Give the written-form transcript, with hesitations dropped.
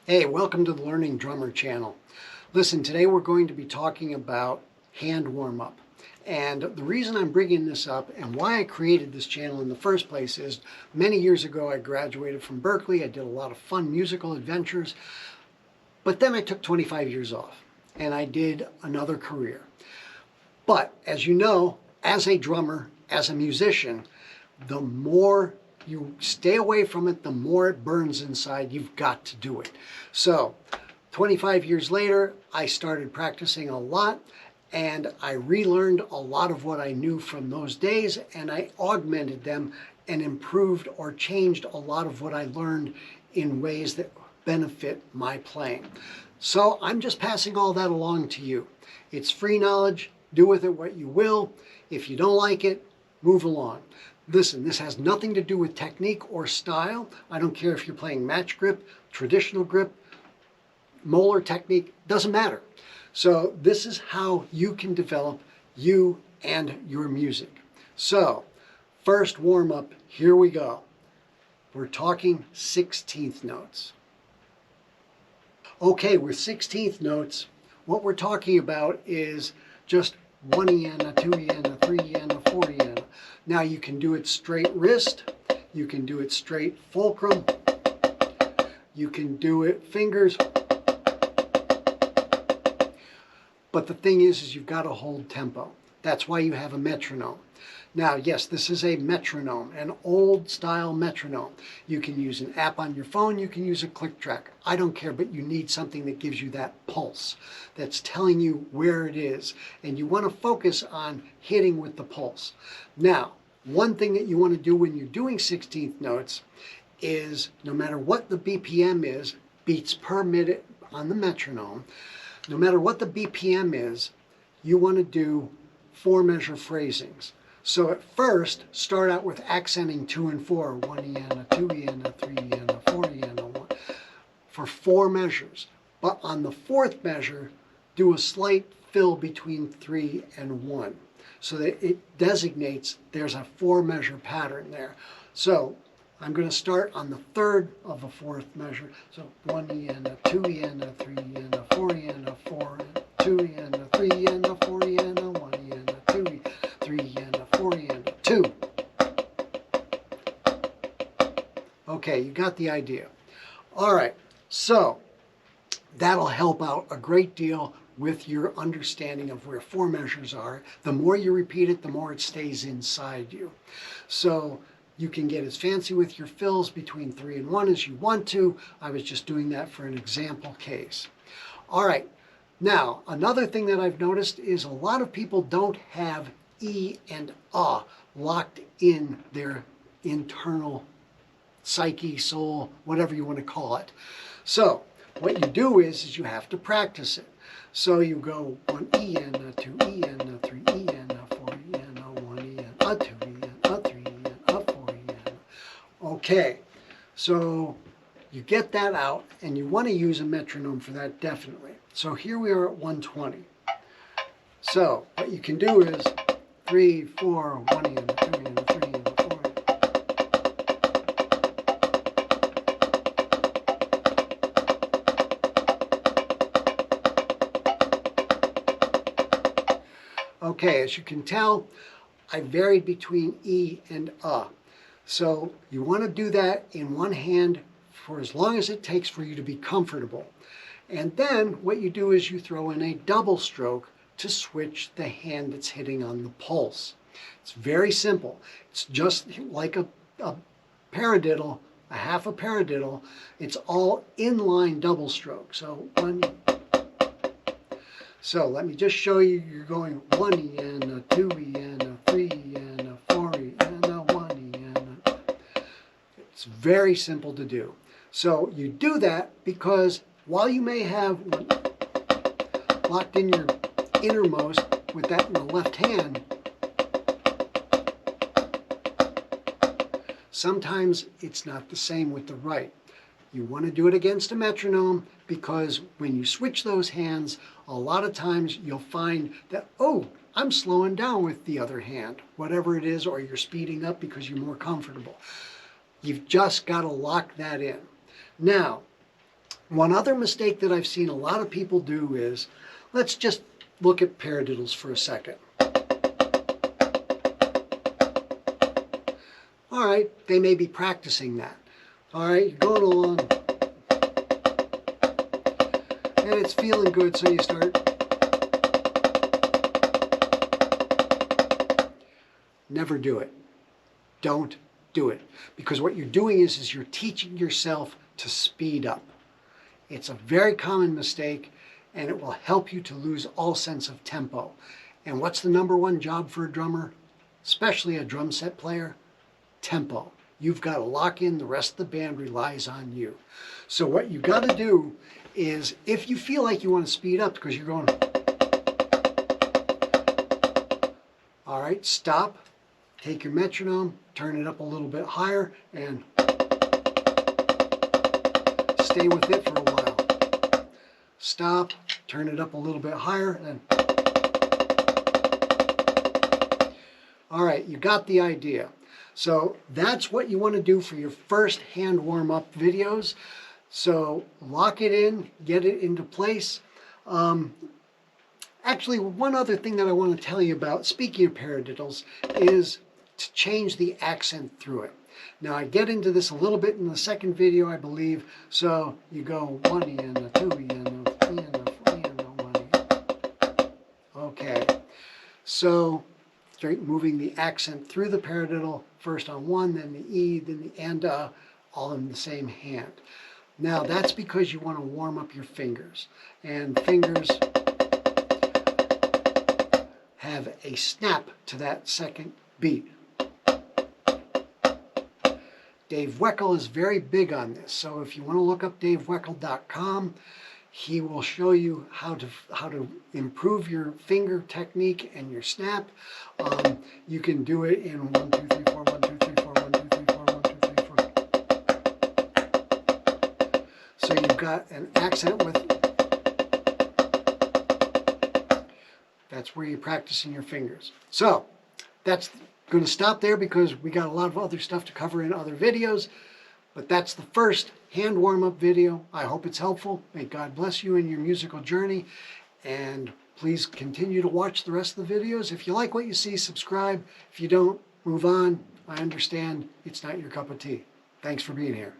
Hey, welcome to the Learning Drummer channel. Listen, today we're going to be talking about hand warm-up. And the reason I'm bringing this up and why I created this channel in the first place is many years ago I graduated from Berklee. I did a lot of fun musical adventures, but then I took 25 years off and I did another career. But as you know, as a drummer, as a musician, the more you stay away from it, the more it burns inside. You've got to do it. So 25 years later, I started practicing a lot and I relearned a lot of what I knew from those days, and I augmented them and improved or changed a lot of what I learned in ways that benefit my playing. So I'm just passing all that along to you. It's free knowledge. Do with it what you will. If you don't like it, move along. Listen, this has nothing to do with technique or style. I don't care if you're playing match grip, traditional grip, molar technique, doesn't matter. So this is how you can develop you and your music. So first warm up, here we go. We're talking 16th notes. Okay, with 16th notes, what we're talking about is just 1 yen, a 2 yen, a 3 yen, a 4 yen. Now you can do it straight wrist, you can do it straight fulcrum, you can do it fingers. But the thing is you've got to hold tempo. That's why you have a metronome. Now, yes, this is a metronome, an old style metronome. You can use an app on your phone, you can use a click track. I don't care, but you need something that gives you that pulse, that's telling you where it is. And you want to focus on hitting with the pulse. Now, one thing that you want to do when you're doing 16th notes is, no matter what the BPM is, beats per minute on the metronome, no matter what the BPM is, you want to do 4-measure phrasings. So at first, start out with accenting 2 and 4, 1 yen, a 2 yen, a 3 yen, a 4 yen, a 1, for 4 measures. But on the 4th measure, do a slight fill between 3 and 1, so that it designates there's a 4-measure pattern there. So I'm going to start on the 3rd of a 4th measure. So 1 yen, a 2 yen, a 3 yen, a 4 yen, a 4, a 2 yen, a 3 yen, a 4 yen, a 1 yen, a 2 yen, 3 yen, a 4 yen, a 2. Okay, you got the idea. All right, so that'll help out a great deal with your understanding of where 4 measures are. The more you repeat it, the more it stays inside you. So you can get as fancy with your fills between 3 and 1 as you want to. I was just doing that for an example case. All right, now another thing that I've noticed is a lot of people don't have E and A locked in their internal psyche, soul, whatever you want to call it. So what you do is you have to practice it. So you go 1 yen, a 2 yen, a 3 yen, a 4 yen, a 1 yen, a 2 yen, a 3 yen, a 4 yen. Okay, so you get that out, and you want to use a metronome for that definitely. So here we are at 120. So what you can do is 3, 4, 1 yen, 2 yen, 3 yen, 4 yen. Okay, as you can tell, I varied between E and A. So you want to do that in one hand for as long as it takes for you to be comfortable. And then what you do is you throw in a double stroke to switch the hand that's hitting on the pulse. It's very simple. It's just like a paradiddle, a half a paradiddle. It's all inline double stroke. So let me just show you. You're going 1 yen, a 2 yen, a 3 yen, a 4 yen, a 1 yen. It's very simple to do. So you do that because while you may have locked in your innermost with that in the left hand, sometimes it's not the same with the right. You want to do it against a metronome because when you switch those hands, a lot of times you'll find that, oh, I'm slowing down with the other hand, whatever it is, or you're speeding up because you're more comfortable. You've just got to lock that in. Now, One other mistake that I've seen a lot of people do is, let's just look at paradiddles for a second. All right, they may be practicing that. All right, you're going along, and it's feeling good, so you start. Never do it. Don't do it. Because what you're doing is you're teaching yourself to speed up. It's a very common mistake, and it will help you to lose all sense of tempo. And what's the number one job for a drummer, especially a drum set player? Tempo. You've got to lock in. The rest of the band relies on you. So what you've got to do is, if you feel like you want to speed up because you're going, all right, stop, take your metronome, turn it up a little bit higher, and stay with it for a while. Stop, turn it up a little bit higher, and all right, you got the idea. So that's what you want to do for your first hand warm-up videos. So lock it in, get it into place. Actually, one other thing that I want to tell you about, speaking of paradiddles, is to change the accent through it. Now, I get into this a little bit in the second video, I believe. So you go 1 and a 2 and a 3 and a 4 and a 1. Okay. So straight moving the accent through the paradiddle, first on 1, then the E, then the and, all in the same hand. Now, that's because you want to warm up your fingers. And fingers have a snap to that second beat. Dave Weckl is very big on this, so if you want to look up daveweckl.com, he will show you how to improve your finger technique and your snap. You can do it in 1, 2, 3, 4, 1, 2, 3, 4, 1, 2, 3, 4, 1, 2, 3, 4. So you've got an accent with, that's where you're practicing your fingers. So that's going to stop there because we got a lot of other stuff to cover in other videos. But that's the first hand warm-up video. I hope it's helpful. May God bless you in your musical journey. And please continue to watch the rest of the videos. If you like what you see, subscribe. If you don't, move on. I understand it's not your cup of tea. Thanks for being here.